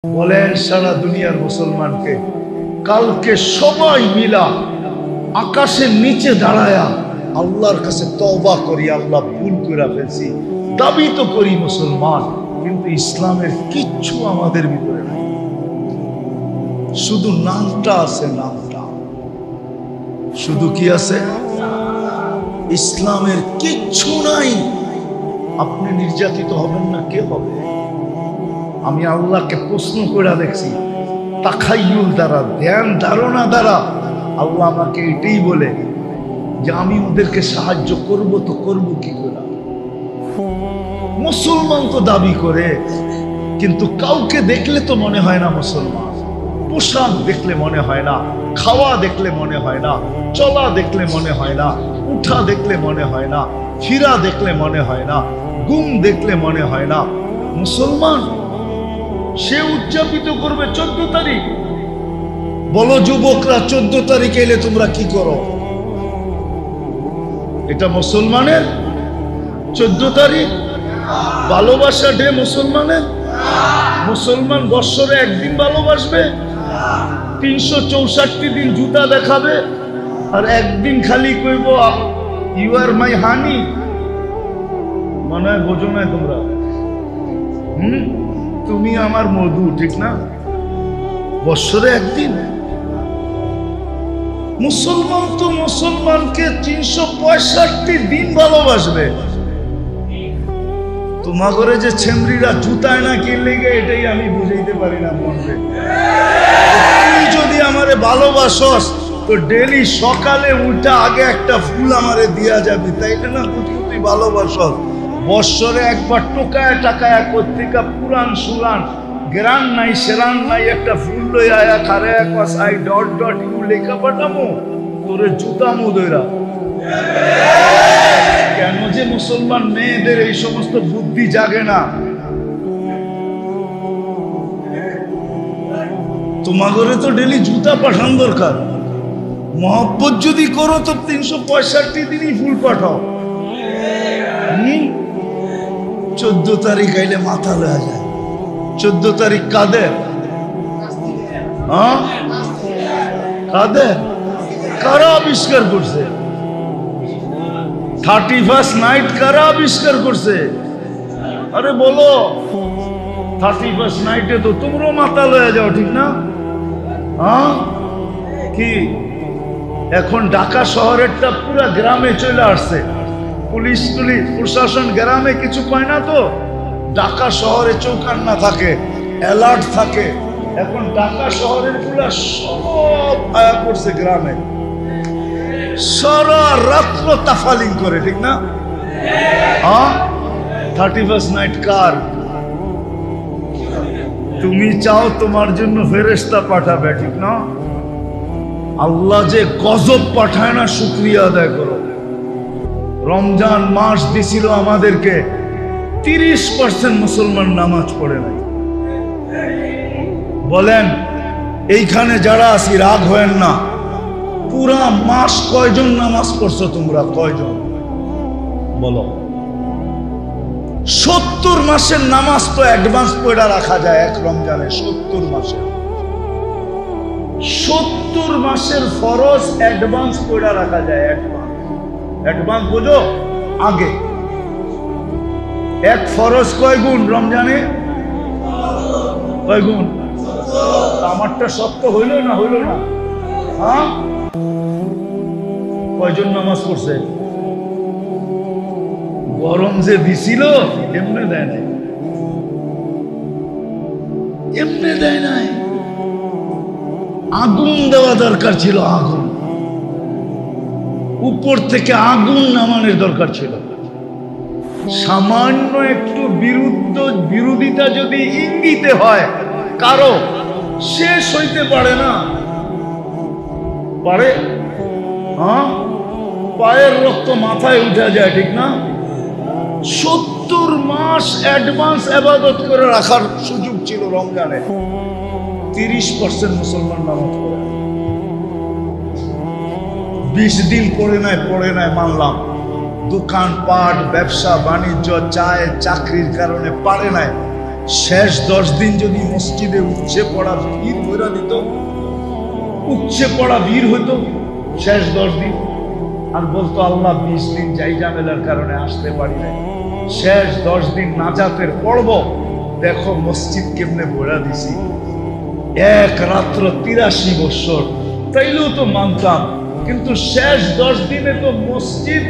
বলেন সারা দুনিয়ার মুসলমানকে কালকে সবাই মিলা আকাশের নিচে দাঁড়ায়া আল্লাহর কাছে তওবা করি, আল্লাহ ভুল করে ফেলছি, দাবি তো করি মুসলমান, কিন্তু ইসলামের কিচ্ছু আমাদের ভিতরে নাই, শুধু নামটা আছে, নামটা শুধু কি আছে, ইসলামের কিচ্ছু নাই। আপনি নির্যাতিত হবেন না, কে হবে? আমি আল্লাহকে প্রশ্ন করে দেখছি তাখাইয়ুল দ্বারা, ধ্যান ধারণা দ্বারা। আল্লাহ আমাকে এটাই বলে যে আমি ওদেরকে সাহায্য করব, তো করব কি করে? মুসলমান তো দাবি করে, কিন্তু কাউকে দেখলে তো মনে হয় না মুসলমান। পোশাক দেখলে মনে হয় না, খাওয়া দেখলে মনে হয় না, চলা দেখলে মনে হয় না, উঠা দেখলে মনে হয় না, ফিরা দেখলে মনে হয় না, গুম দেখলে মনে হয় না মুসলমান। সে উদযাপিত করবে 14 তারিখ। বলো যুবকরা, 14 তারিখ এলে তোমরা কি করো? এটা মুসলমানের 14 তারিখ ভালোবাসা ডে মুসলমানের। মুসলমান বৎসরে একদিন ভালোবাসবে, 364 দিন জুতা দেখাবে, আর একদিন খালি কইব ইউ আর মাই হানি। মনে হয় বোঝো না তোমরা? তুমি আমার মধু, ঠিক না? বৎসরে একদিন। মুসলমান তো মুসলমানকে 365 দিন ভালোবাসবে। তোমার ঘরে যে ছেমরিরা জুতায় না কিনলে গে, এটাই আমি বুঝাইতে পারি না মনরে। তুই যদি আমারে ভালোবাসস তো ডেলি সকালে উঠা আগে একটা ফুল আমারে দিয়া যাবি, তাইলে না তুই ভালোবাসস। বৎসরে একবার টোকায় টাকায় কর্তিকা পুরান সুরান গ্রান নাই সেরান নাই, একটা ফুল লই আয়া খারে কসাই ডট ডট ইউ লেখা পাঠামো তোরে জুতামো দইরা। কেন যে মুসলমান মেয়েদের এই সমস্ত বুদ্ধি জাগে না? তোমার ঘরে তো ডেলি জুতা পাঠান দরকার। মহব্বত যদি করো তো 365 দিনই ফুল পাঠাও। 14 তারিখ আইলে মাথা লয়া যায়। 14 তারিখ কাদের? কাদের? কারা আবিষ্কার করছে? 31st নাইট কারা আবিষ্কার করছে? আরে বলো, 31st নাইটে তো তোমরাও মাথা লয়া যাও, ঠিক না? কি এখন ঢাকা শহরেরটা পুরা গ্রামে চলে আসছে। পুলিশ প্রশাসন গ্রামে কিছু পায় না, তো ঢাকা শহরে চৌকান্না থাকে, অ্যালার্ট থাকে। এখন ঢাকা শহরের গুলা সব আয়া করছে গ্রামে, সারা রাত্র তাফালিং করে, ঠিক না? 31st নাইট কার? তুমি চাও তোমার জন্য ফেরেশতা পাঠাবে, ঠিক না? আল্লাহ যে গজব পাঠায় না, শুকরিয়া আদায় করো। রমজান মাস দিছিল আমাদেরকে, 30% মুসলমান নামাজ পড়ে নাই। বলেন এইখানে যারা আছি রাগ হয়েন না, পুরা মাস কয়জন নামাজ পড়ছো তোমরা? কয়জন বলো? 70 মাসের নামাজ তো অ্যাডভান্স পড়া রাখা যায় এক রমজানে। 70 মাসের 70 মাসের ফরজ অ্যাডভান্স পড়া রাখা যায়। অ্যাডভান্স বুঝো? আগে এক ফরজ কয় গুণ রমজানে? কয় গুণ? আমারটা সত্য হইল না? হইল না? কয়জন নামাজ পড়ছে? গরম যে দিছিল এমনি দেয় নাই, এমনি দেয় নাই। আগুন দেওয়া দরকার ছিল, আগুন উপর থেকে আগুন নামানোর দরকার ছিল। সামান্য একটু বিরোধিতা যদি ইঙ্গিতে হয় কারো, শেষ হইতে পারে না। পারে? পায়ের রক্ত মাথায় উঠে যায়, ঠিক না? 70 মাস অ্যাডভান্স ইবাদত করে রাখার সুযোগ ছিল রমজানে। 30% মুসলমান নামাজ পড়ে। 20 দিন পড়ে নাই মানলাম। দোকান পাট, ব্যবসা বাণিজ্য, চায় চাকরির কারণে পারে নাই। শেষ 10 দিন যদি মসজিদে উপচে পড়া ভিড় ভরা দিত, উপচে পড়া ভিড় হইতো শেষ 10 দিন, আর বলতো আল্লাহ 20 দিন যাই ঝামেলার কারণে আসতে পারি না, শেষ 10 দিন নাজাতের পড়ব, দেখো মসজিদ কেমনে ভরা দিছি, এক রাত্র 83 বছর, তাইলেও তো মানতাম। কিন্তু শেষ 10 দিনে তো মসজিদ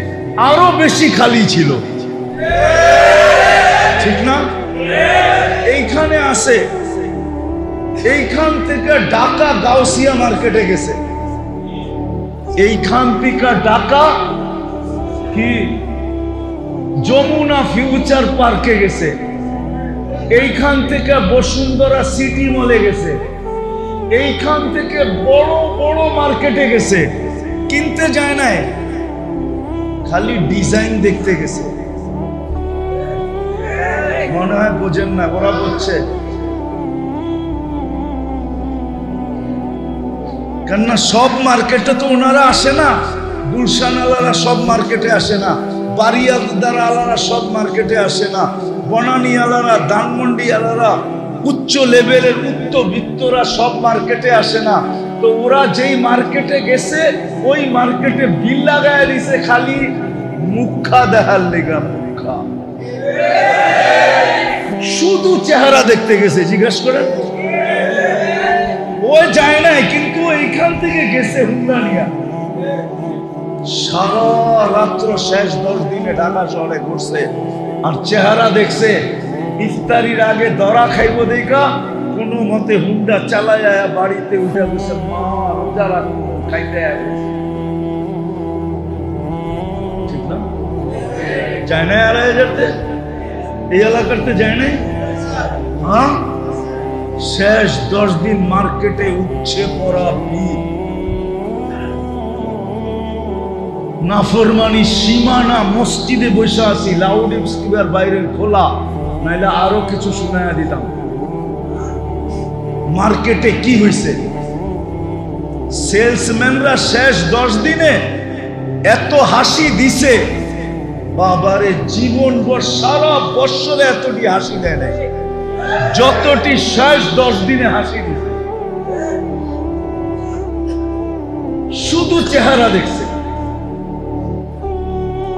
আরো বেশি খালি ছিল, ঠিক না? এইখানে আসে, এইখান থেকে ঢাকা গাউসিয়া মার্কেটে গেছে, এইখান থেকে ঢাকা কি যমুনা ফিউচার পার্কে গেছে, এইখান থেকে বসুন্ধরা সিটি মলে গেছে, এইখান থেকে বড় বড় মার্কেটে গেছে, কিনতে যায় নাই, খালি ডিজাইন দেখতে গেছে। মনে হয় বোঝেন না, ওরা বলছে কেননা সব মার্কেটে তো ওনারা আসে না, গুলশান আলারা সব মার্কেটে আসে না, বাড়িয়াদার আলারা সব মার্কেটে আসে না, বনানী আলারা, ধানমন্ডি আলারা, উচ্চ লেভেলের উচ্চবিত্তরা সব মার্কেটে আসে না। তো ওরা যেই মার্কেটে গেছে ওই মার্কেটে বিল লাগায় দিছে খালি মুখা দেখার লেগা, মুখা, শুধু চেহারা দেখতে গেছে। জিজ্ঞেস করেন, ও যায় নাই, কিন্তু এইখান থেকে গেছে হুন্ডা নিয়া, সারা রাত্র শেষ 10 দিনে ঢাকা শহরে ঘুরছে, আর চেহারা দেখছে ইফতারির আগে দরা খাইব দেখা কোনো মতে হুন্ডা চালায় বাড়িতে উঠে বসে মা রোজা রাখবো খাইতে, ঠিক না? যায় না আর যেতে এই এলাকাতে যায় নাই। হ্যাঁ, শেষ 10 দিন মার্কেটে উঠছে পড়া ভিড়, নাফরমানি সীমানা, মসজিদে বসে আছি, লাউড স্পিকার বাইরের খোলা, নাইলে আরো কিছু শোনায়া দিতাম। মার্কেটে কি হয়েছে, সেলসম্যানরা শেষ 10 দিনে এত হাসি দিছে, বাবারে জীবনভর সারা বছরে এতটি হাসি দেয় নাই যতটি শেষ 10 দিনে হাসি দিছে। শুধু চেহারা দেখছে।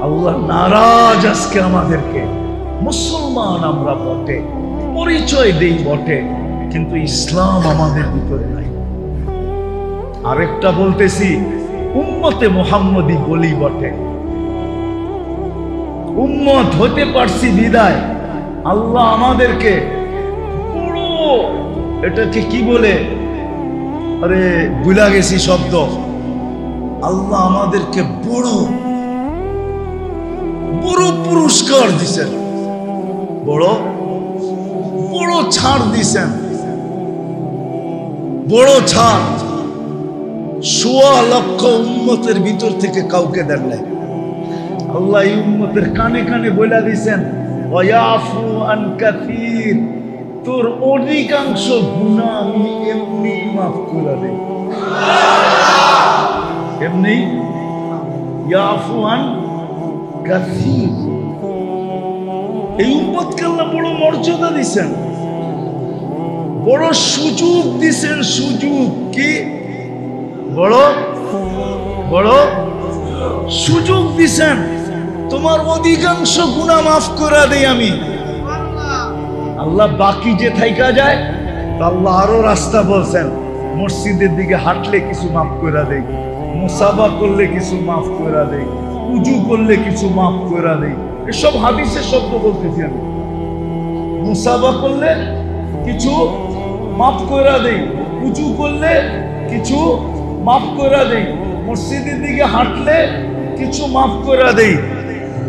আল্লাহ নারাজ আজকে আমাদেরকে। মুসলমান আমরা বটে, পরিচয় দেই বটে, কিন্তু ইসলাম আমাদের ভিতরে নাই। আরেকটা বলতেছি, উম্মতে মুহাম্মদী বলি বটে, উম্মত হতে পারছি বিদায় আল্লাহ আমাদেরকে বড়, এটাকে কি বলে, আরে ভুলা গেছি শব্দ, আল্লাহ আমাদেরকে বড় বড় পুরস্কার দিছেন, বড় বড় ছাড় দিছেন, বড় ছাড়। 1.25 লক্ষ উম্মতের ভিতর থেকে কাউকে দেন নাই। আল্লাহ এই উম্মতের কানে কানে বলে দিছেন, ওয়ায়াফু আন কাসীর, তোর অধিকাংশ গুনাহ আমি এমনি মাফ করে দেই, এমনি। ইয়াফু আন কাসীর, এই উম্মতকে আল্লাহ বড় মর্যাদা দিছেন, বড় সুযোগ দিছেন। সুযোগ কি? বড় বড় সুযোগ দিছেন, তোমার অধিকাংশ গুনাহ মাফ করে দেই আমি। আল্লাহ বাকি যে থাইকা যায়, আল্লাহ আরো রাস্তা বলছেন, মসজিদের দিকে হাঁটলে কিছু মাফ করে দেই, মুসাফা করলে কিছু মাফ করে দেই, উজু করলে কিছু মাফ করে দেই। এসব হাদিসের শব্দ বলতেছি আমি। মুসাফা করলে কিছু মাফ করে দেই, উজু করলে কিছু মাফ করে দেই, মসজিদের দিকে হাঁটলে কিছু মাফ করে দেই।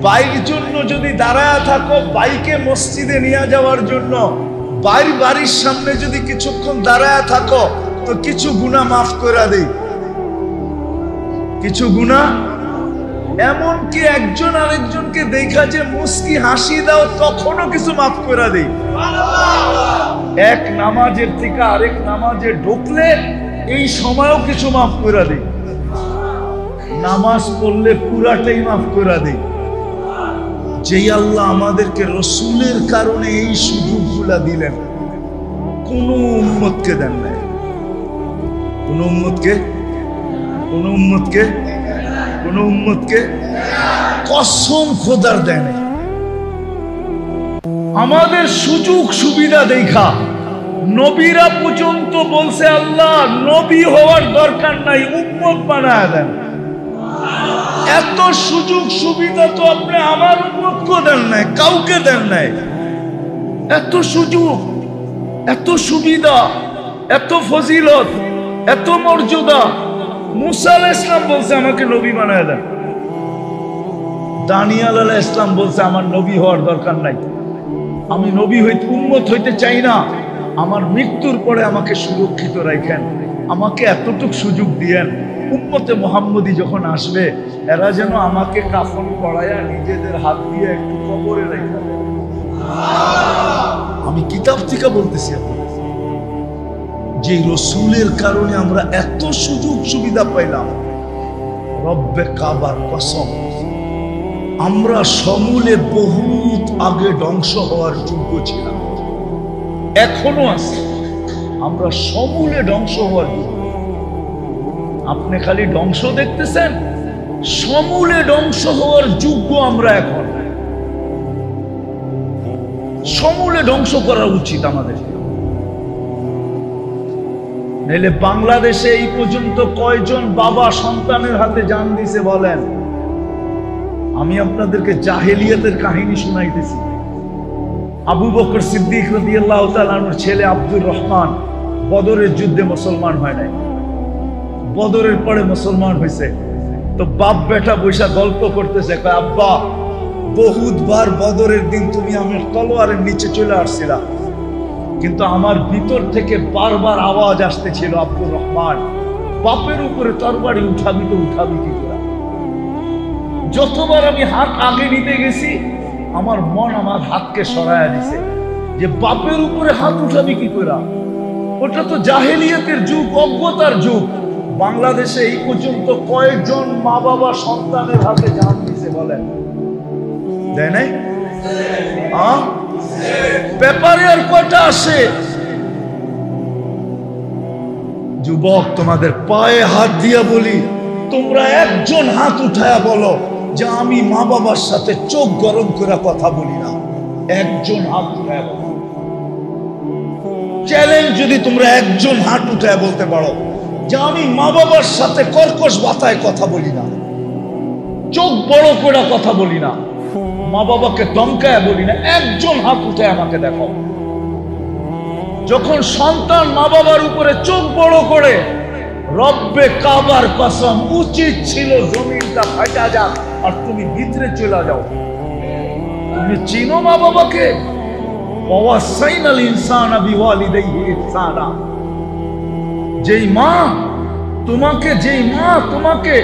বাইক জন্য যদি দাঁড়ায় থাকো, বাইকে মসজিদে নিয়ে যাওয়ার জন্য বাড়ির সামনে যদি কিছুক্ষণ দাঁড়ায় থাকো, তো কিছু গুনাহ মাফ করে দেই, কিছু গুনাহ। এমনকি একজন আরেকজনকে দেখা যে মুস্কি হাসি দাও, তখনও কিছু মাফ করে দেই। এক নামাজের থেকে আরেক নামাজে ঢুকলে এই সময়ও কিছু মাফ করে দেই। নামাজ পড়লে পুরাটাই মাফ করে দেই। যেই আল্লাহ আমাদেরকে রসুলের কারণে এই সুযোগগুলা দিলেন, কোন উম্মতকে দেন নাই। কোন উম্মতকে কসম খোদার দেন নাই। আমাদের সুযোগ সুবিধা দেখা নবীরা পর্যন্ত বলছে আল্লাহ নবী হওয়ার দরকার নাই, উম্মত বানায় দেন। এত সুযোগ সুবিধা তো আপনি আমার উম্মতকে দেন নাই, কাউকে দেন নাই। এত সুযোগ, এত সুবিধা, এত ফজিলত, এত মর্যাদা। মুসা আলাইহিস সালাম বলছে আমাকে নবী বানায় দেন। দানিয়েল আলাইহিস সালাম বলছে আমার নবী হওয়ার দরকার নাই, আমি নবী হইতে উম্মত হইতে চাই না, আমার মৃত্যুর পরে আমাকে সুরক্ষিত রাখেন, আমাকে এতটুকু সুযোগ দিয়েন, উম্মতে মুহাম্মদী যখন আসবে এরা যেন আমাকে কাফন পরায়া নিজেদের হাত দিয়ে একটু কবরে রেখে। আমি কিতাব থেকে বলতেছি যে রসুলের কারণে আমরা এত সুযোগ সুবিধা পাইলাম। রব্বে কাবার কসম, আমরা সমূলে বহুত আগে ধ্বংস হওয়ার যোগ্য ছিলাম, এখনো আছে। আমরা সমূলে ধ্বংস হওয়ার যোগ্য। আপনি খালি ধ্বংস দেখতেছেন, সমূলে ধ্বংস হওয়ার যোগ্য আমরা এখন। সমূলে ধ্বংস করা উচিত আমাদের। নাইলে বাংলাদেশে এই পর্যন্ত কয়জন বাবা সন্তানের হাতে জান দিছে বলেন? আমি আপনাদেরকে জাহেলিয়াতের কাহিনী শুনাইতেছি। আবু বকর সিদ্দিক রাদিয়াল্লাহু তাআলা আনহুর ছেলে আব্দুর রহমান বদরের যুদ্ধে মুসলমান হয় নাই, বদরের পরে মুসলমান হয়েছে। তো বাপ বেটা বৈশা গল্প করতেছে, কয় আব্বা বহুতবার বদরের দিন তুমি আমার তলোয়ারের নিচে চলে আসছিলা, কিন্তু আমার ভিতর থেকে বারবার আওয়াজ আসতেছিল আব্দুর রহমান বাপের উপরে তরবারি উঠাবি তো উঠাবি কি করে। যতবার আমি হাত আগে নিতে গেছি আমার মন আমার হাতকে সরায়া দিছে যে বাপের উপরে হাত উঠাবি কি করে। ওটা তো জাহেলিয়াতের যুগ, অজ্ঞতার যুগ। বাংলাদেশে এই পর্যন্ত কয়েকজন মা বাবা সন্তানের হাতে জান দিছে বলেন? দেয় নাই? পেপারে আর কয়টা আসে? যুবক, তোমাদের পায়ে হাত দিয়া বলি, তোমরা একজন হাত উঠায়া বলো যে আমি মা বাবার সাথে চোখ গরম করে কথা বলি না। একজন হাত উঠায়া বলো। চ্যালেঞ্জ যদি তোমরা একজন হাত উঠায়া বলতে পারো যে আমি মা বাবার সাথে কর্কশ ভাষায় কথা বলি না, চোখ বড় করে কথা বলি না, মা বাবাকে ধমকায় বলি না, একজন হাত উঠে আমাকে দেখো। যখন সন্তান মা বাবার উপরে চোখ বড় করে, রব্বে কাবার কসম উচিত ছিল জমিনটা ফাটা যাক আর তুমি ভিতরে চলে যাও। তুমি চিনো মা বাবাকে? ওয়াসাইনাল ইনসানা বিওয়ালিদাইহি ইহসানা। যেই মা তোমাকে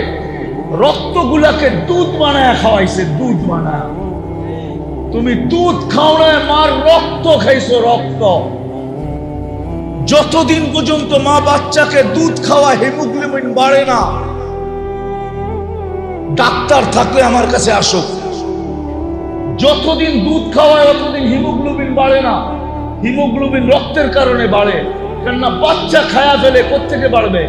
রক্তগুলাকে দুধ বানায় খাওয়াইছে, দুধ বানায়, তুমি দুধ খাও না, মার রক্ত খাইছো, রক্ত। যতদিন পর্যন্ত মা বাচ্চাকে দুধ খাওয়া হিমোগ্লোবিন বাড়ে না, ডাক্তার থাকলে আমার কাছে আসো, যতদিন দুধ খাওয়ায় ততদিন হিমোগ্লোবিন বাড়ে না। হিমোগ্লোবিন রক্তের কারণে বাড়ে, কেননা বাচ্চা খায়া ফেলে, কোত্থেকে বাড়বে?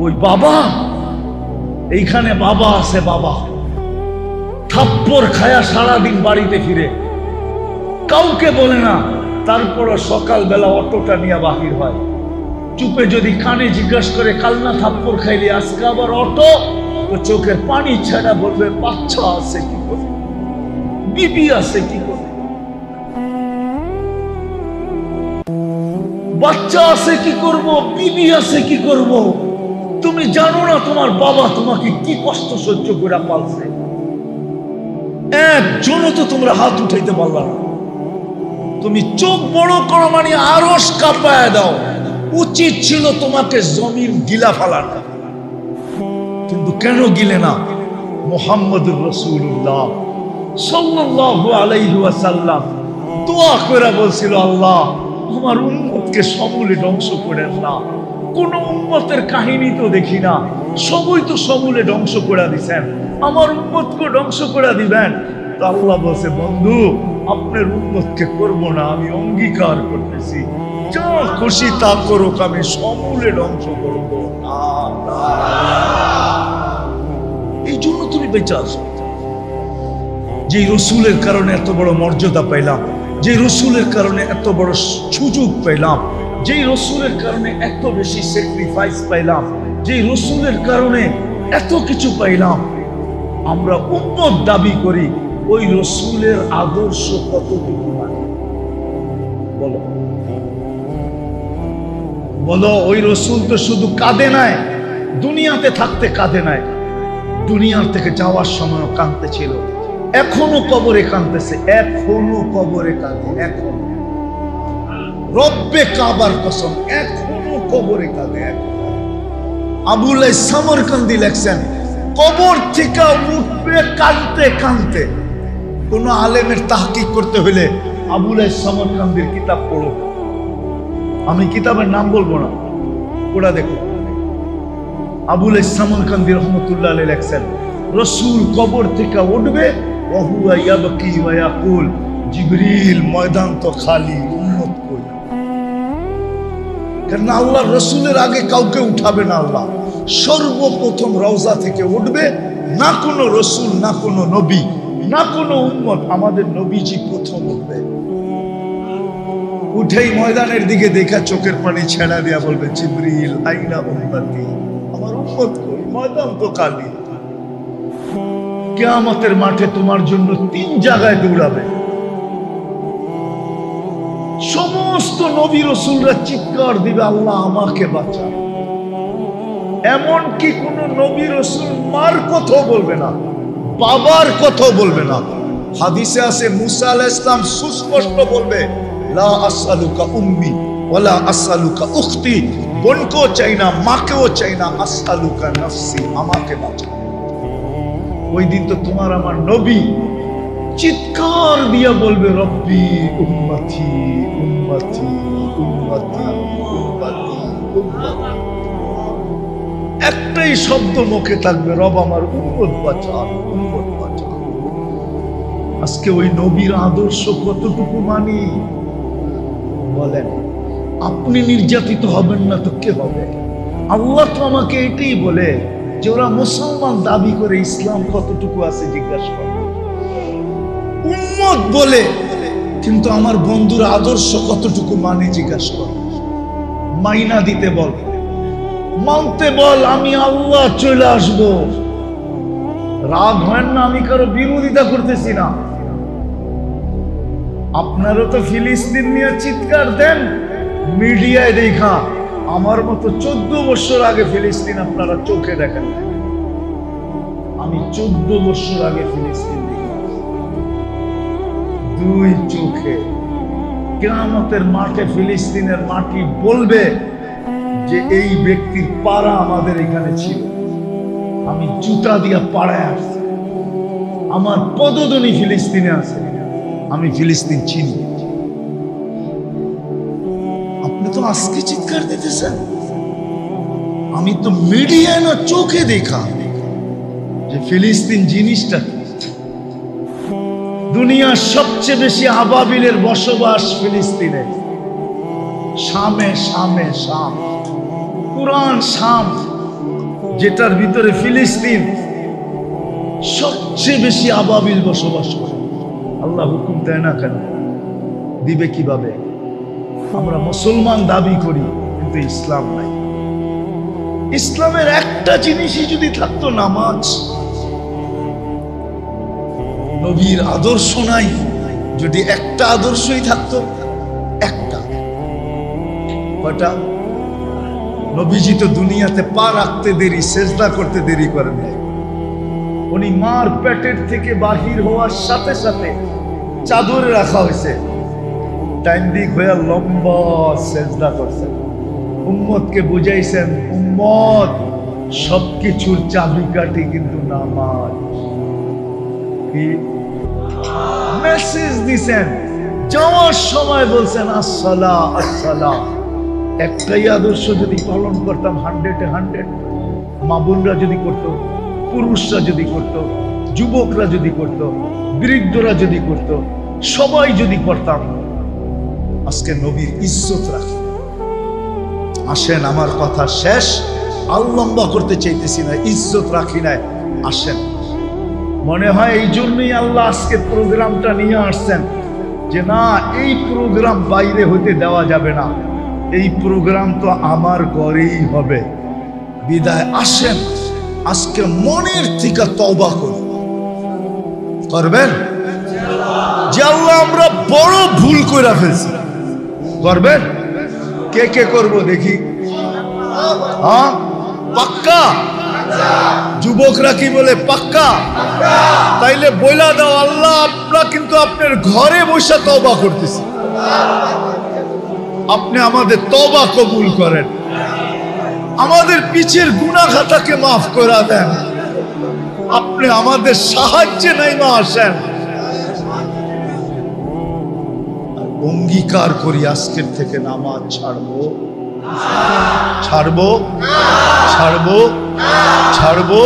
ওই বাবা, এইখানে বাবা আছে, বাবা থাপ্পড় খায়া সারাদিন বাড়িতে ফিরে, কাউকে বলে না, তারপর সকালবেলা অটোটা নিয়ে বাহির হয়। চুপে যদি কানে জিজ্ঞাসা করে কাল না থাপ্পড় খাইলে আজকে আবার অটো, তো চোখের পানি ছাড়া বলবে বাচ্চা আছে কি করে, বিবি আছে কি করে, বাচ্চা আছে কি করব, বিবি আছে কি করব। তুমি জানো না তোমার বাবা তোমাকে কি কষ্ট সহ্য করে পালছে? একজনও তো তোমরা হাত উঠাইতে পারলা না। তুমি চোখ বড় করো মানে আরশ কাঁপায় দাও। উচিত ছিল তোমাকে জমিন গিলা ফেলানো, কিন্তু কেন গিলে না? মুহাম্মদুর রাসূলুল্লাহ সাল্লাল্লাহু আলাইহি ওয়াসাল্লাম দোয়া করে বলছিল, আল্লাহ আমার উম্মতকে সমূলে ধ্বংস করেন না। কোন উম্মতের কাহিনী তো দেখি না, সবই তো সমূলে ধ্বংস করে দিছেন। আমার উম্মতকে ধ্বংস করে দিবেন। তো আল্লাহ বলছে, বন্ধু আপনার উম্মতকে করব না, আমি অঙ্গীকার করতেছি, যা খুশি তা করুক, আমি সমূলে ধ্বংস করব না। এই জন্য তুমি বেঁচে আছো। যে রসুলের কারণে এত বড় মর্যাদা পাইলাম, যে রসুলের কারণে এত বড় সুযোগ পাইলাম, যে রসুলের কারণে এত বেশি স্যাক্রিফাইস পাইলাম, যে রসুলের কারণে এত কিছু পাইলাম, আমরা উম্মত দাবি করি, ওই রসুলের আদর্শ কতটুকু মানে? বলো বলো। ওই রসুল তো শুধু কাঁদে নাই, দুনিয়াতে থাকতে কাঁদে নাই, দুনিয়ার থেকে যাওয়ার সময়ও কাঁদতে ছিল, এখনো কবরে কাঁদতেছে, এখনো কবরে কাঁদে, এখন রব্বে কাবার কসম, এখনো কবরে কাঁদে। আবুল সামরকান্দি লেখছেন, কবর থেকে উঠবে কাঁদতে কাঁদতে। কোন আলেমের তাহকিক করতে হলে আবুল সামরকান্দির কিতাব পড়ো। আমি কিতাবের নাম বলবো না, ওরা দেখো। আবুল সামরকান্দি রহমতুল্লাহ আলাইহি লেখছেন, রসুল কবর থেকে উঠবে, ওহুয়া ইয়াবকি ওয়া ইয়াকুল, জিবরিল ময়দান তো খালি, উম্মত কই? কারণ আল্লাহ রসুলের আগে কাউকে উঠাবে না। আল্লাহ সর্বপ্রথম রওজা থেকে উঠবে, না কোনো রসুল, না কোনো নবী, না কোনো উম্মত, আমাদের নবীজি প্রথম উঠবে। উঠেই ময়দানের দিকে দেখা চোখের পানি ছেড়া দিয়া বলবে, জিবরিল আইনা উম্মতি, আমার উম্মত কই? ময়দান তো খালি। কিয়ামতের মাঠে তোমার জন্য 3 জায়গায় দৌড়াবে। সমস্ত নবী রসুলরা চিৎকার দিবে, আল্লাহ আমাকে বাঁচা। এমনকি কোন নবী রসুল মার কথা বলবে না, বাবার কথা বলবে না। হাদিসে আছে, মুসা আলাইহিস সালাম সুস্পষ্ট বলবে, লা আসআলুকা উম্মি ওয়ালা আসআলুকা উখতি, বোনকেও চাই না, মাকেও চাই না, আসআলুকা নাফসি, আমাকে বাঁচা। ওই দিন তো তোমার আমার নবী চিৎকার দিয়া বলবে, রব্বি উম্মতি উম্মতি উম্মতি উম্মতি উম্মতি। একটাই শব্দ মুখে থাকবে, রব আমার উম্মত বাঁচান, উম্মত বাঁচান। আজকে ওই নবীর আদর্শ কতটুকু মানি বলেন? আপনি নির্যাতিত হবেন না তো কে হবে? আল্লাহ তো আমাকে এটাই বলে যে ওরা মুসলমান দাবি করে, ইসলাম কতটুকু আছে জিজ্ঞাসা করে। উম্মত বলে, কিন্তু আমার বন্ধুর আদর্শ কতটুকু মানে জিজ্ঞাসা করে। মাইনা দিতে বল, মানতে বল, আমি আল্লাহ চলে আসব। রাগ হয় না, আমি কারো বিরোধিতা করতেছি না। আপনারও তো ফিলিস্তিন নিয়ে চিৎকার দেন মিডিয়ায় দেখা, আমার মতো 14 বছর আগে ফিলিস্তিন আপনারা চোখে দেখেন। আমি 14 বছর আগে ফিলিস্তিন দেখি, 2 চোখে। কিয়ামতের মাঠে ফিলিস্তিনের মাটি বলবে যে এই ব্যক্তির পাড়া আমাদের এখানে ছিল, আমি জুতা দিয়া পাড়ায় আসছি, আমার পদধ্বনি ফিলিস্তিনে আছে, আমি ফিলিস্তিন চিনি। আপনি তো আজকে চিৎকার দিতেছেন, আমি তো মিডিয়ায় না চোখে দেখা যে ফিলিস্তিন জিনিসটা কি। দুনিয়ার সবচেয়ে বেশি আবাবিলের বসবাস ফিলিস্তিনে, শামে, শামে, শাম, কুরআন শাম, যেটার ভিতরে ফিলিস্তিন সবচেয়ে বেশি আবাবিল বসবাস করে। আল্লাহ হুকুম দেয় না কেন? দিবে কিভাবে? আমরা মুসলমান দাবি করি, কিন্তু ইসলাম নাই। ইসলামের একটা জিনিসই যদি থাকতো, নামাজ। নবীর আদর্শ নাই, যদি একটা আদর্শই থাকতো, একটা। কয়টা? নবীজি তো দুনিয়াতে পা রাখতে দেরি, সেজদা করতে দেরি করেন নাই। উনি মার পেটের থেকে বাহির হওয়ার সাথে সাথে চাদরে রাখা হয়েছে, টাইম দিক হয়ে লম্বা সেজদা করছেন। উম্মতকে বুঝাইছেন, উম্মত সবকিছুর চাবিকাঠি কিন্তু নামাজ। কি মেসেজ দিছেন? যাওয়ার সময় বলছেন আসসালাহ আসসালাহ। একটাই আদর্শ যদি পালন করতাম 100-এ 100, মা বোনরা যদি করতো, পুরুষরা যদি করত, যুবকরা যদি করত, বৃদ্ধরা যদি করত, সবাই যদি করতাম, আজকে নবীর ইজ্জত রাখি। আসেন, আমার কথা শেষ, আর লম্বা করতে চাইতেছি না, ইজ্জত রাখি নাই। আসেন, মনে হয় এই জন্যই আল্লাহ আজকে প্রোগ্রামটা নিয়ে আসছেন, যে না, এই প্রোগ্রাম বাইরে হতে দেওয়া যাবে না, এই প্রোগ্রাম তো আমার ঘরেই হবে। বিদায় আসেন, আজকে মনের থেকে তওবা করি। করবেন? যে আল্লাহ আমরা বড় ভুল করে ফেলছি, করবেন? কে কে করব দেখি? হ্যাঁ, পাক্কা? যুবকরা কি বলে? পাক্কা? তাইলে বইলা দাও, আল্লাহ আমরা কিন্তু আপনার ঘরে বসে তওবা করতেছি, আপনি আমাদের তওবা কবুল করেন, আমাদের পিছের গুনাহ খাতাকে মাফ করে দেন, আপনি আমাদের সাহায্যে নাইমা আসেন। অঙ্গীকার করি আজকের থেকে নামাজ ছাড়বো, ছাড়বো, ছাড়বো, ছাড়বো।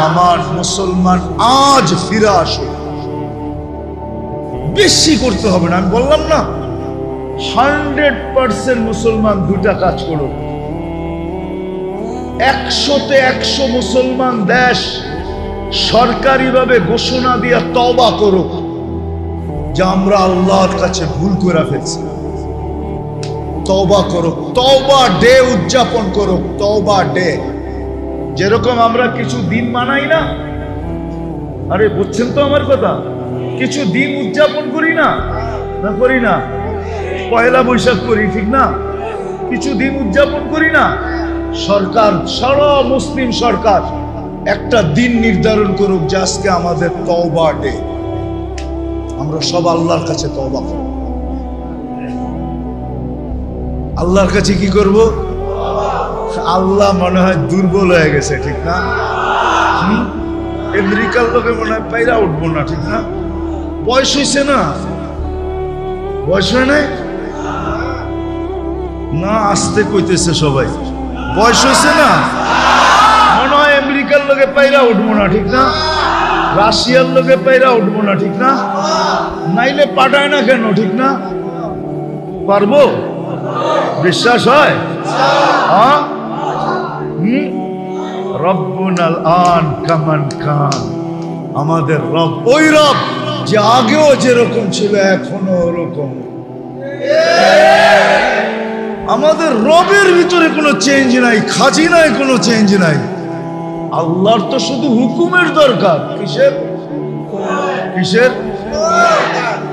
আমার মুসলমান আজ ফিরে আসো, বেশি করতে হবে না। আমি বললাম না, 100% মুসলমান দুটা কাজ করো। 100-তে 100 মুসলমান দেশ সরকারিভাবে ঘোষণা দিয়া তওবা করো যে আমরা আল্লাহর কাছে ভুল করে ফেলছি। তওবা করো, তওবা ডে উদযাপন করো, তওবা ডে। যেরকম আমরা কিছু দিন মানাই না, আরে বুঝছেন তো আমার কথা, কিছু দিন উদযাপন করি না, না করি না? পয়লা বৈশাখ করি, ঠিক না? কিছু দিন উদযাপন করি না? সরকার, সারা মুসলিম সরকার একটা দিন নির্ধারণ করুক যে আজকে আমাদের তওবা ডে, আমরা সব আল্লাহর কাছে তওবা করব। আল্লাহর কাছে কি করব? আল্লাহ মনে হয় দুর্বল হয়ে গেছে, ঠিক না? আমেরিকার লোকে মনে হয় পাইরা উঠবো না, ঠিক না? বয়স হয়েছে না? বয়স হয় নাই না? আসতে কইতেছে সবাই, বয়স হয়েছে না? মনে হয় আমেরিকার লোকে পাইরা উঠবো না, ঠিক না? রাশিয়ার লোকে পাইরা উঠবো না, ঠিক না? নাইলে পাঠায় না কেন, ঠিক না? পারবো? বিশ্বাস হয়? হ্যাঁ, রব্বুনাল আন কামান খান, আমাদের রব ওই রব যে আগেও যেরকম ছিল এখনো ওরকম। আমাদের রবের ভিতরে কোনো চেঞ্জ নাই, খাজিনায় কোনো চেঞ্জ নাই। আল্লাহর তো শুধু হুকুমের দরকার। কিসের? কিসের?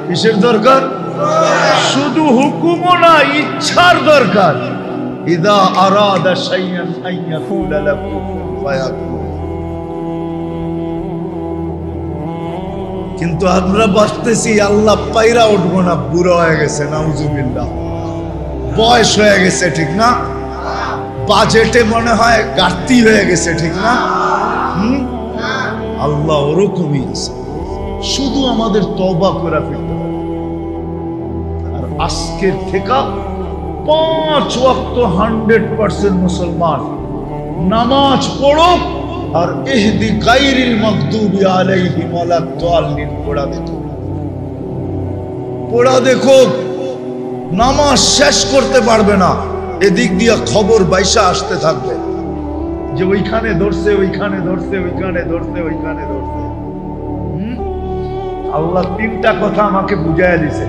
কিসের দরকার? শুধু হুকুমও না, ইচ্ছার দরকার। ইদা আরাদা শাইআন আইয়াকুলা লাহু কুন ফায়াকুন। কিন্তু আমরা ভাবতেছি আল্লাহ পাইরা উঠবো না, বুড়ো হয়ে গেছে, নাউজুবিল্লাহ, বয়স হয়ে গেছে, ঠিক না? বাজেটে মনে হয় ঘাটতি হয়ে গেছে, ঠিক না? আল্লাহ ওরকমই আছে, শুধু আমাদের তওবা করে ফিরতে হবে। আর আজকের থেকে 5 ওয়াক্ত 100% মুসলমান নামাজ পড়ো, আর ইহদি গায়রিল মাগদুবি আলাইহিম ওয়ালাদ দাল্লিন পড়া দেখো, পড়া দেখো। নামাজ শেষ করতে পারবে না, এদিক দিয়ে খবর বাইসা আসতে থাকবে যে ওইখানে ধরছে, ওইখানে ধরছে, ওইখানে ধরছে, ওইখানে ধরছে। আল্লাহ 3টা কথা আমাকে বুঝাইয়া দিছে,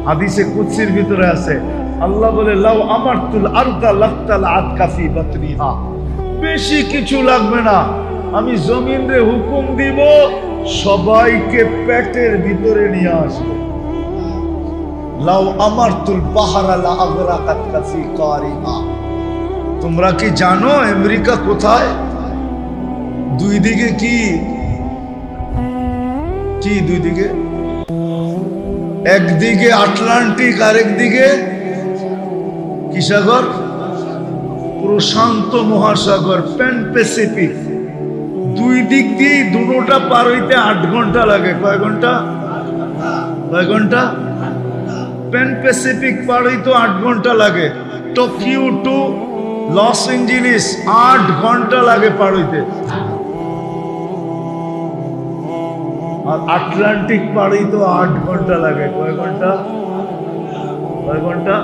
হাদিসে কুদসির ভিতরে আছে। আল্লাহ বলে, লাউ আমারতুল আরদা লাক্তাল আতকা ফি বাতনিহা, বেশি কিছু লাগবে না, আমি জমিনে হুকুম দিব সবাইকে পেটের ভিতরে নিয়ে আসবে। লাউ আমারতুল বাহরা লা আগরাকাতকা ফি কারিহা। তোমরা কি জানো আমেরিকা কোথায়? দুই দিকে কি কি? দুই দিকে, একদিকে আটলান্টিক, আরেকদিকে কি সাগর? প্রশান্ত মহাসাগর, প্যান প্যাসিফিক। দুই দিক দিয়ে দুটোটা পার হইতে 8 ঘন্টা লাগে। কয় ঘন্টা? কয় ঘন্টা? প্যান প্যাসিফিক পার হইতে 8 ঘন্টা লাগে। টোকিও টু লস এঞ্জেলিস 8 ঘন্টা লাগে পার হইতে। আর আটলান্টিক পাড়েই তো 8 ঘন্টা লাগে। কয় ঘন্টা? কয় ঘন্টা?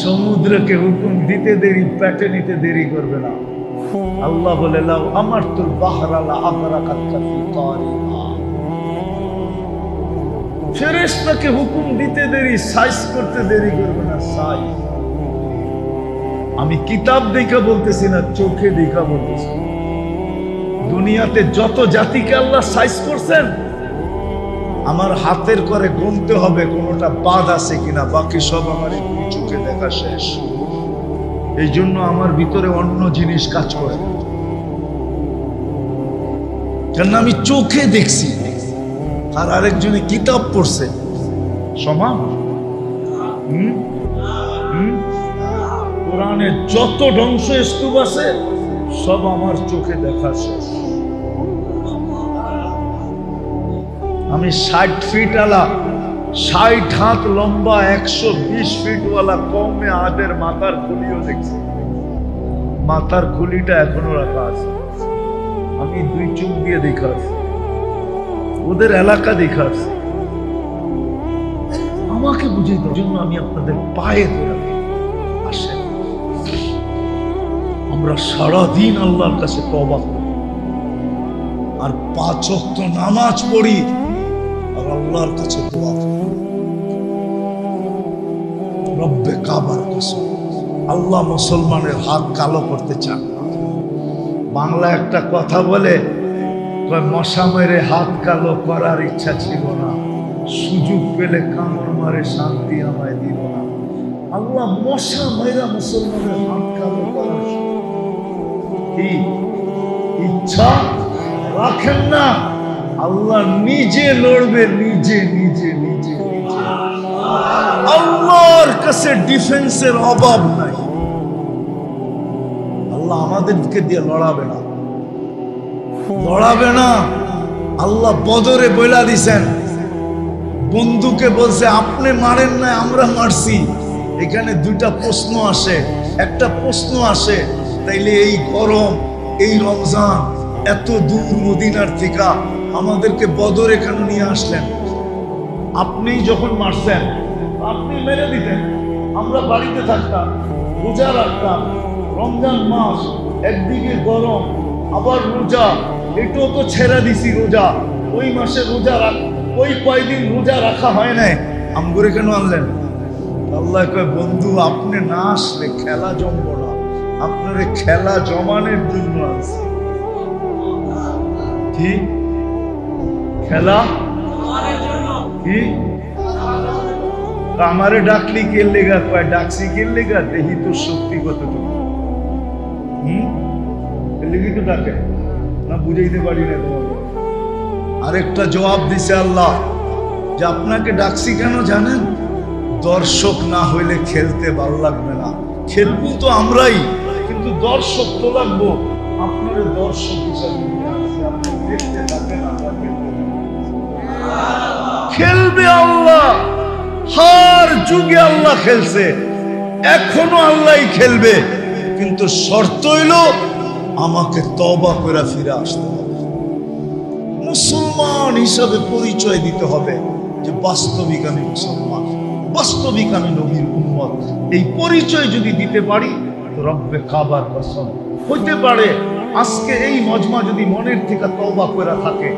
সমুদ্রকে হুকুম দিতে দেরি, পেটে নিতে দেরি করবে না। আল্লাহ বলে লাউ আমারতুল বাহরা লা আগরাকাতকা ফি কারিহা। ফেরেশতাকে হুকুম দিতে দেরি, সাইজ করতে দেরি করবে না। সাইজ আমি কিতাব দেখা বলতেছি না, চোখে দেখা বলতেছি। দুনিয়াতে যত জাতিকে আল্লাহ সাইজ করছেন, আমার হাতের করে গুনতে হবে কোনটা বাদ আছে কিনা, বাকি সব আমার চোখে দেখা শেষ। এই জন্য আমার ভিতরে অন্য জিনিস কাজ করে, কেন আমি চোখে দেখছি আর আরেকজনে কিতাব পড়ছে। সমান? কোরআনে যত ধ্বংস স্তূপ আছে সব আমার চোখে দেখা শেষ। আমি 60 ফিট আলা, 60 হাত লম্বা, 120 ফিট ওয়ালা কওমে আদের মাথার খুলিও দেখছি। মাথার খুলিটা এখনো রাখা আছে। আমি 2 চোখ দিয়ে দেখা আছি, ওদের এলাকা দেখা আছে। আমাকে বুঝে দেওয়ার জন্য আমি আপনাদের পায়ে ধরে আসেন, আমরা সারাদিন আল্লাহর কাছে তওবা করি আর 5 ওয়াক্ত নামাজ পড়ি আর আল্লাহর কাছে দোয়া করি। রব্বে কাবার কসম, আল্লাহ মুসলমানের হাত কালো করতে চান না। বাংলা একটা কথা বলে, মশা মেরে হাত কালো করার ইচ্ছা ছিল না, সুযোগ পেলে কামড় মারে শান্তি আমায় দিল না। আল্লাহ মশা মেরা মুসলমানের হাত কালো করার কি ইচ্ছা রাখেন না। আল্লাহ নিজে লড়বে, নিজে নিজে নিজে নিজে। আল্লাহর কাছে ডিফেন্সের অভাব নাই। আল্লাহ আমাদেরকে দিয়ে লড়াবে না, লড়াবে না। আল্লাহ বদরে বইলা দিছেন, বন্ধুকে বলছে আপনি মারেন না, আমরা মারছি। এখানে 2টা প্রশ্ন আসে। একটা প্রশ্ন আসে, তাইলে এই গরম, এই রমজান, এত দূর মদিনার থেকে আমাদেরকে বদরে কেন নিয়ে আসলেন? আপনি যখন মারছেন আপনি মেরে দিতেন, আমরা বাড়িতে থাকতাম, রোজা রাখতাম। রমজান মাস, একদিকে গরম আবার রোজা, এটাও তো ছেড়ে দিছি রোজা। ওই মাসে রোজা ওই কয়দিন রোজা রাখা হয় নাই, আমগরে কেন আনলেন? আল্লাহ কয় বন্ধু আপনি না আসলে খেলা জমব না, আপনারে খেলা জমানের জন্য আছে। কি খেলা? কি আমারে ডাকলি কে লেগা? কয় ডাকছি কে লেগা? দেখি তোর শক্তি কতটুকু। লেগে তো ডাকে না, বুঝাইতে পারি না তোমাকে। আরেকটা জবাব দিছে আল্লাহ যে আপনাকে ডাকছি কেন জানেন? দর্শক না হইলে খেলতে ভালো লাগবে না। খেলবো তো আমরাই, কিন্তু দর্শক তো লাগবো। আপনার দর্শক হিসাবে দেখতে থাকেন, খেলবে আল্লাহ। হার যুগে আল্লাহ খেলছে, এখনো আল্লাহই খেলবে, কিন্তু শর্ত হইল আমাকে তওবা করে ফিরে আসতে হবে। মুসলমান হিসাবে পরিচয় দিতে হবে যে বাস্তবিক আমি মুসলমান, বাস্তবিক আমি নবীর উম্মত। এই পরিচয় যদি দিতে পারি তো রব্বে কাবার কসম, হইতে পারে আজকে এই মজমা যদি মনের থেকে তওবা করে থাকে।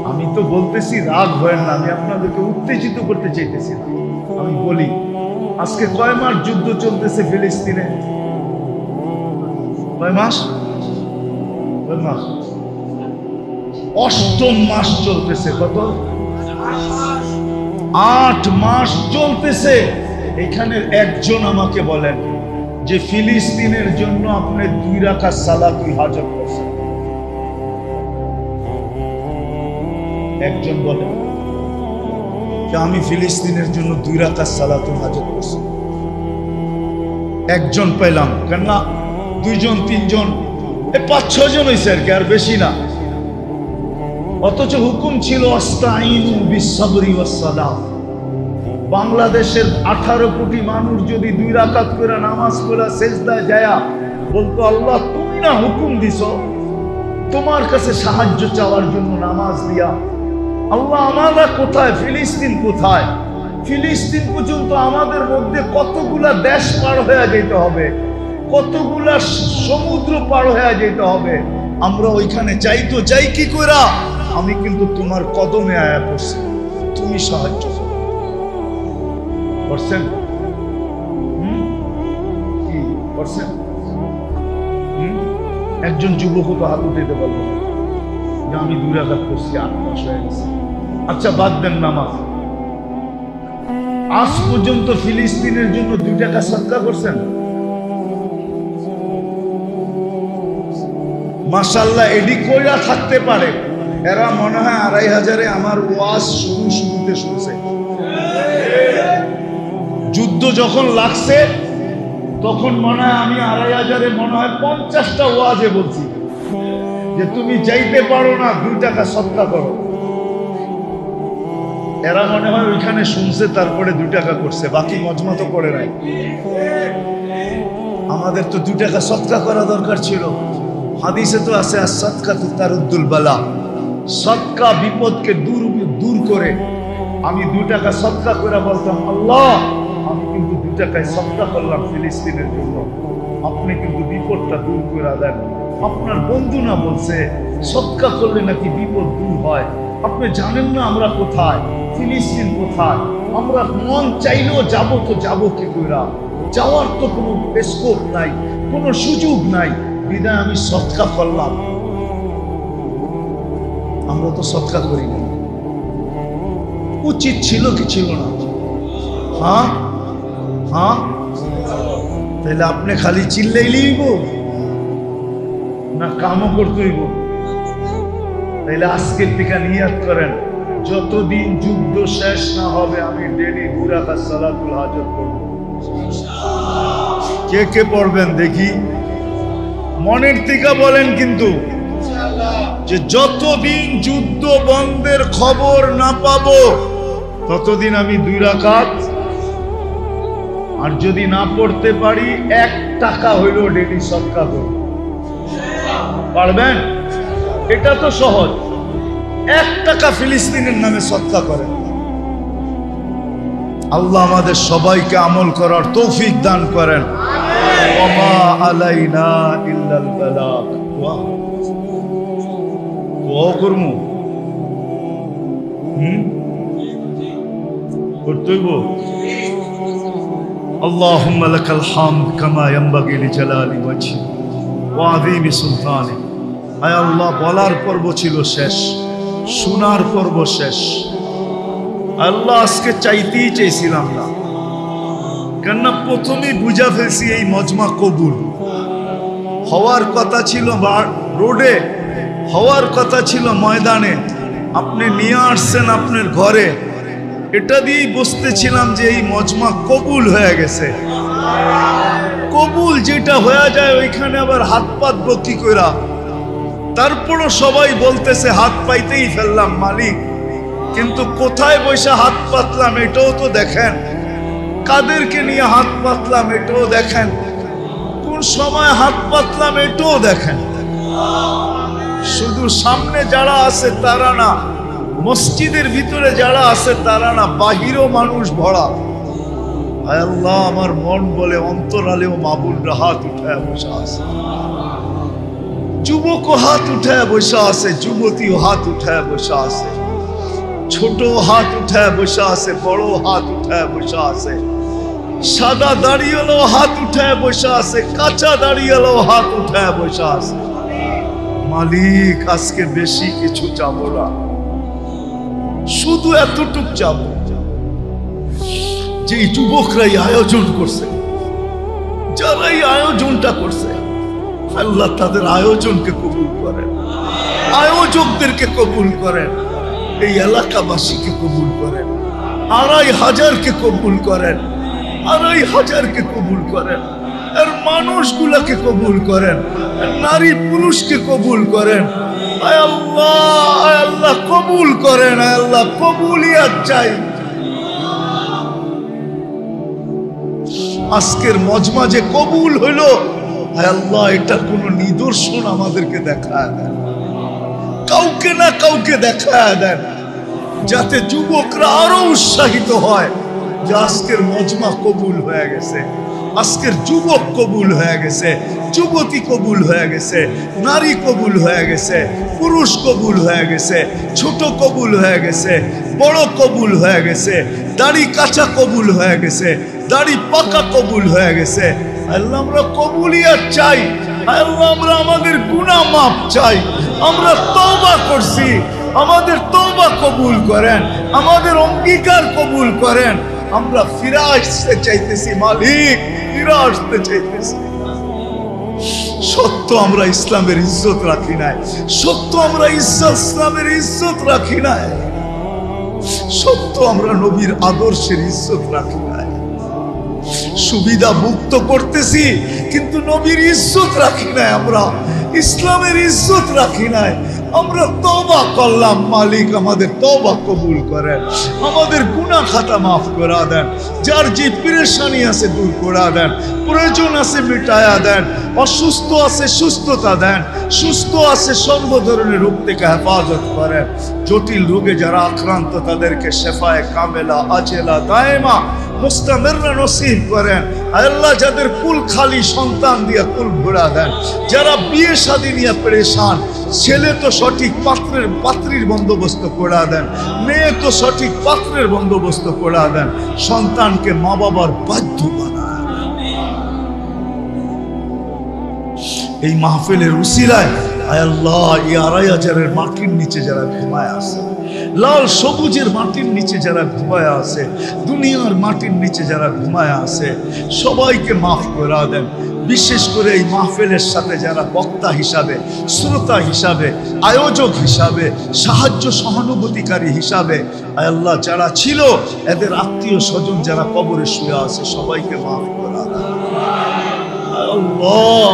আমি তো বলতেছি রাগ হয় না, আমি আপনাদেরকে উত্তেজিত করতে চাইতেছি না। আমি বলি আজকে কয় মাস যুদ্ধ চলতেছে ফিলিস্তিনে? কয় মাস? কয় মাস? 8ম মাস চলতেছে। কত? 8 মাস চলতেছে। এখানে একজন আমাকে বলেন যে ফিলিস্তিনের জন্য আপনি 2 রাকাত সালাতুল হাজত করছেন? একজন বলেন যে আমি ফিলিস্তিনের জন্য 2 রাকাত সালাতুল হাজত করছি? একজন পেলাম। কেন 2 জন 3 জন, 5-6 জন হয়েছে আর কি, আর বেশি না। অথচ হুকুম ছিল আস্তাইনু বিসসবরি ওয়াসসালাহ। বাংলাদেশের 18 কোটি মানুষ যদি 2 রাকাত করে নামাজ পড়া সেজদায় যায়া বলতো আল্লাহ তুমি না হুকুম দিছো, তোমার কাছে সাহায্য চাওয়ার জন্য নামাজ দিয়া। আল্লাহ, আমরা কোথায়? ফিলিস্তিন কোথায়? ফিলিস্তিন পর্যন্ত আমাদের মধ্যে কতগুলা দেশ পার হয়ে যেতে হবে, কতগুলা সমুদ্র পার হয়ে যেতে হবে। আমরা ওইখানে যাই তো যাই কি কইরা? আমি কিন্তু তোমার কদমে আয়া পড়ছি, তুমি সাহায্য করছেন। কি করছেন? একজন যুবক তো হাত উঠাইতে পারবো না যে আমি 2 রাকাত করছি, 8 মাস হয়ে গেছে। আচ্ছা বাদ দেন নামাজ, আজ পর্যন্ত ফিলিস্তিনের জন্য 2 টাকা সদকা করছেন? মাশাআল্লাহ, এডি কইরা থাকতে পারে। এরা মনে হয় 2500-এ আমার ওয়াজ শুরুতে শুনছে। যুদ্ধ যখন লাগছে তখন মনে হয় আমি 2500-এ মনে হয় 50টা ওয়াজে বলছি যে তুমি যাইতে পারো না, 2 টাকা সদকা করো। এরা মনে হয় ওইখানে শুনছে, তারপরে 2 টাকা করছে, বাকি মজমা তো করে নাই। আমাদের তো 2 টাকা সদকা করা দরকার ছিল। হাদিসে তো আছে as-সাদকাতু তারুদ্দুল বালা, সদকা বিপদকে দূর করে। আমি 2 টাকা সদকা করে বলতাম, আল্লাহ আমি কিন্তু 2 টাকায় সদকা করলাম ফিলিস্তিনের জন্য, আপনি কিন্তু বিপদটা দূর করে দেন। আপনার বন্ধু না বলছে সদকা করলে নাকি বিপদ দূর হয়। আপনি জানেন না আমরা কোথায়, ফিলিস্তিন কোথায়। আমরা মন চাইলেও যাবো তো যাবো কি কইরা? যাওয়ার তো কোনো স্কোপ নাই, কোনো সুযোগ নাই, বিদায় আমি সদকা করলাম। আমরা তো সদকা করি না। উচিত ছিল কি ছিল না? হ্যাঁ হ্যাঁ, তাহলে আপনি খালি চিল্লাইলেই না কামও করতে হইব? তাইলে আজকের থেকে নিয়াত করেন, যতদিন যুদ্ধ শেষ না হবে আমি ডেলি 2 রাকাত সালাতুল হাজত করব। কে কে পড়বেন দেখি? মনের থেকে বলেন কিন্তু, যে যতদিন যুদ্ধ বন্ধের খবর না পাবো ততদিন আমি 2 রাকাত, আর যদি না পড়তে পারি 1 টাকা হইলেও ডেলি সদকা করব। পারবেন? এটা তো সহজ। 1 টাকা ফিলিস্তিনের নামে সদকা করেন। আল্লাহ আমাদের সবাইকে আমল করার তৌফিক দান করেন। ওমা আলাইনা ইল্লাল বালাগ। ওয়া করমু করতেইব। আল্লাহুম্মা লাকাল হামদ কামা ইয়ানবাগি লিজালালি ওয়াজহি ওয়া আযীমি সুলতানি। আয় আল্লাহ, বলার পর্ব ছিল শেষ, শোনার পর্ব শেষ। আল্লাহ আজকে চাইতেই চাইছিলাম না, কেননা প্রথমেই বুঝা ফেলছি এই মজমা কবুল হওয়ার কথা ছিল রোডে, হওয়ার কথা ছিল ময়দানে। আপনি নিয়ে আসছেন আপনার ঘরে, এটা দিয়েই বসতেছিলাম যে এই মজমা কবুল হয়ে গেছে। কবুল যেটা হয়ে যায় ওইখানে আবার হাত পাতবো কি কইরা? তারপরও সবাই বলতেছে হাত পাইতেই ফেললাম মালিক, কিন্তু কোথায় বসে হাত পাতলাম এটাও তো দেখেন, কাদেরকে নিয়ে হাত পাতলাম এটাও দেখেন, কোন সময় হাত পাতলাম এটাও দেখেন। শুধু সামনে যারা আছে তারা না, মসজিদের ভিতরে যারা আছে তারা না, বাহিরেও মানুষ ভরা। আয় আল্লাহ, আমার মন বলে অন্তরালেও মাবুলরা হাত উঠায় বসে আছে, যুবকও হাত উঠায় বসে আছে, যুবতীও হাত উঠায় বসে আছে, ছোট হাত উঠায় বসে আছে, বড় হাত উঠায় বসে আছে, সাদা দাড়িওয়ালাও হাত উঠায় বসে আছে, কাঁচা দাড়িওয়ালাও হাত উঠায় বসে আছে। মালিক, আজকে বেশি কিছু চাবো না, শুধু এতটুক চাবো যে যুবকরাই আয়োজন করছে, যারা এই আয়োজনটা করছে, আল্লাহ তাদের আয়োজনকে কবুল করেন, আয়োজকদেরকে কবুল করেন, এই এলাকাবাসীকে কবুল করেন, 2500কে কবুল করেন, 2500কে কবুল করেন, আর মানুষগুলাকে কবুল করেন, নারী পুরুষকে কবুল করেন। আয় আল্লাহ, আয় আল্লাহ কবুল করেন, আয় আল্লাহ কবুলিয়াত চাই। আজকের মজমা যে কবুল হইল, আয় আল্লাহ এটা কোন নিদর্শন আমাদেরকে দেখায় দেন। কাউকে না কাউকে দেখায় দেন, যাতে যুবকরা আরো উৎসাহিত হয় যে আজকের মজমা কবুল হয়ে গেছে, আজকের যুবক কবুল হয়ে গেছে, যুবতী কবুল হয়ে গেছে, নারী কবুল হয়ে গেছে, পুরুষ কবুল হয়ে গেছে, ছোট কবুল হয়ে গেছে, বড় কবুল হয়ে গেছে, দাড়ি কাঁচা কবুল হয়ে গেছে, দাড়ি পাকা কবুল হয়ে গেছে। আল্লাহ আমরা কবুলিয়াত চাই, আল্লাহ আমরা আমাদের গুনাহ মাফ চাই, আমরা তওবা করছি, আমাদের তওবা কবুল করেন, আমাদের অঙ্গীকার কবুল করেন। আমরা ফিরে আসতে চাইতেছি মালিক, ফিরে আসতে চাইতেছি। সত্য আমরা ইসলামের ইজ্জত রাখি নাই, সত্য আমরা ইসলামের ইজ্জত রাখি নাই, সত্য আমরা নবীর আদর্শের ইজ্জত রাখি নাই। সুবিধা মুক্ত করতেছি কিন্তু নবীর ইজ্জত রাখি নাই, আমরা ইসলামের ইজ্জত রাখি নাই। আমরা তওবা করলাম, মালিক আমাদের তওবা কবুল করেন, আমাদের গুনাহ খাতা মাফ করে দেন, যার যে পেরেশানি আছে দূর করে দেন, প্রয়োজন আছে মিটায়া দেন, অসুস্থ আছে সুস্থতা দেন, সুস্থ আছে সর্ব ধরনের রোগ থেকে হেফাজত করেন। জটিল রোগে যারা আক্রান্ত তাদেরকে শেফায়ে কামেলা আজেলা দায়েমা মুস্তামিররা নসিব করেন। আল্লাহ যাদের কুল খালি সন্তান দিয়ে কুল ভরা দেন, যারা বিয়ে শাদী নিয়ে পরেশান, ছেলে তো সঠিক পাত্রীর বন্দোবস্ত করে দেন, মেয়ে তো সঠিক পাত্রের বন্দোবস্ত করে দেন, সন্তানকে মা বাবার বাধ্য বানান। এই মাহফিলের উসিলায় আয় আল্লাহ এই ২৫০০-এর মাটির নিচে যারা ঘুমায় আছে, লাল সবুজের মাটির নিচে যারা ঘুমায় আছে, দুনিয়ার মাটির নিচে যারা ঘুমায় আছে, সবাইকে মাফ করে দেন। বিশেষ করে এই মাহফিলের সাথে যারা বক্তা হিসাবে, শ্রোতা হিসাবে, আয়োজক হিসাবে, সাহায্য সহানুভূতিকারী হিসাবে আয় আল্লাহ যারা ছিল, এদের আত্মীয় স্বজন যারা কবরে শুয়ে আছে, সবাইকে মাফ করে দেন। আল্লাহ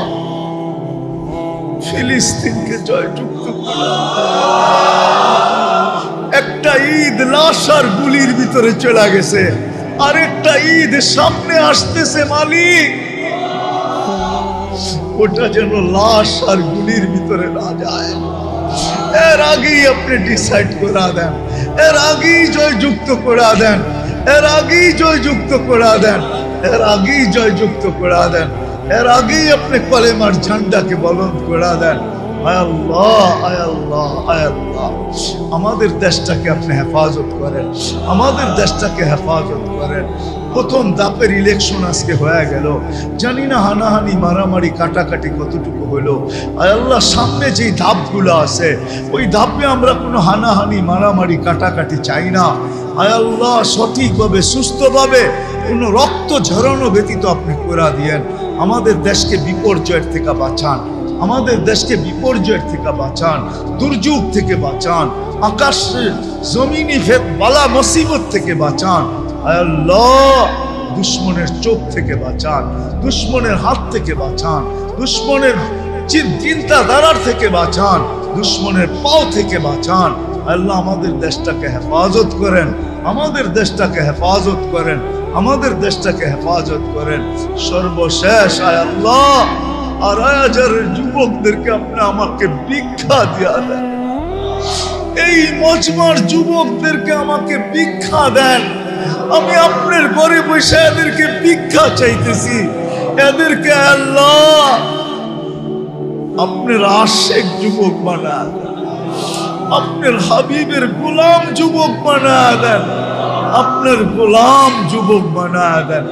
ফিলিস্তিনকে জয়যুক্ত করে। একটা ঈদ লাশ আর গুলির ভিতরে চলে গেছে, আরেকটা ঈদ সামনে আসতেছে মালিক, ওটা যেন লাশ আর গুলির ভিতরে না যায়। এর আগেই আপনি ডিসাইড করে দেন, এর আগেই জয়যুক্ত করে দেন, এর আগেই জয়যুক্ত করে দেন, এর আগেই জয়যুক্ত করে দেন, এর আগেই আপনি কলেমার ঝান্ডাকে বলন্দ করে দেন। আয় আল্লাহ, আয় আল্লাহ, আয় আল্লাহ আমাদের দেশটাকে আপনি হেফাজত করেন, আমাদের দেশটাকে হেফাজত করেন। প্রথম ধাপের ইলেকশন আজকে হয়ে গেল, জানি না হানাহানি মারামারি কাটাকাটি কতটুকু হলো। আয় আল্লাহ সামনে যেই ধাপগুলো আছে ওই ধাপে আমরা কোনো হানাহানি মারামারি কাটাকাটি চাই না। আয় আল্লাহ সঠিকভাবে সুস্থভাবে কোনো রক্ত ঝরানো ব্যতীত আপনি করে দিয়েন। আমাদের দেশকে বিপর্যয়ের থেকে বাঁচান, আমাদের দেশকে বিপর্যয়ের থেকে বাঁচান, দুর্যোগ থেকে বাঁচান, আকাশের জমিনি বালা মুসিবত থেকে বাঁচান। আল্লাহ দুশ্মনের চোখ থেকে বাঁচান, দুশ্মনের হাত থেকে বাঁচান, দুশ্মনের চিন্তাধারার থেকে বাঁচান, দুশ্মনের পাও থেকে বাঁচান। আল্লাহ আমাদের দেশটাকে হেফাজত করেন, আমাদের দেশটাকে হেফাজত করেন, আমাদের দেশটাকে হেফাজত করেন। সর্বশেষ আয় আল্লাহ ২৫০০-এর যুবকদেরকে আপনি আমাকে ভিক্ষা দিয়া দেন, এই মজমার যুবকদেরকে আমাকে ভিক্ষা দেন। আমি আপনার ঘরে বসে এদেরকে ভিক্ষা চাইতেছি, এদেরকে আল্লাহ আপনার আশেক যুবক বানা দেন, আপনার হাবিবের গোলাম যুবক বানা দেন, আপনার গোলাম যুবক বানা দেন,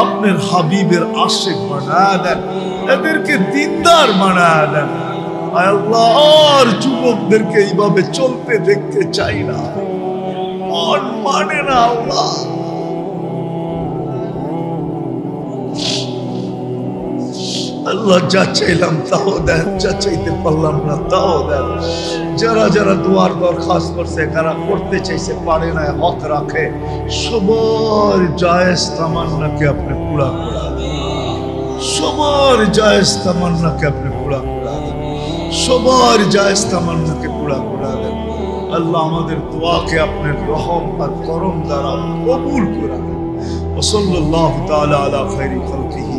আপনার হাবিবের আশেক বানা দেন, এদেরকে দিনদার বানা দেন। আল্লাহ আর যুবকদেরকে এইভাবে চলতে দেখতে চাই না, মন মানে না। আল্লাহ আল্লাহ যা চাইলাম তাও দেন, যা চাইতে পারলাম না তাও দেন। যারা যারা দুয়ার দরখাস্ত করছে, কারা করতে চাইছে পারে না, হক রাখে, সবার জায়েজ তামান্নাকে আপনি পুরা করা দেন, সবার জায়েজ তামান্নাকে আপনি পুরা করা দেন, সবার জায়েজ তামান্নাকে পুরা করা দেন। আল্লাহ আমাদের দোয়াকে আপনার রহম আর করম দ্বারা কবুল করে দেন। ওয়া সাল্লাল্লাহু তাআলা আলা খায়রি খালকিহি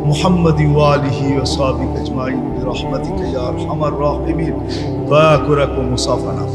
মুহাম্মাদি ওয়া আলিহি ওয়া সাহবিহি আজমাইন বিরহমাতিকা ইয়া আরহামার রাহিমিন। দয়া করে মুসাফা না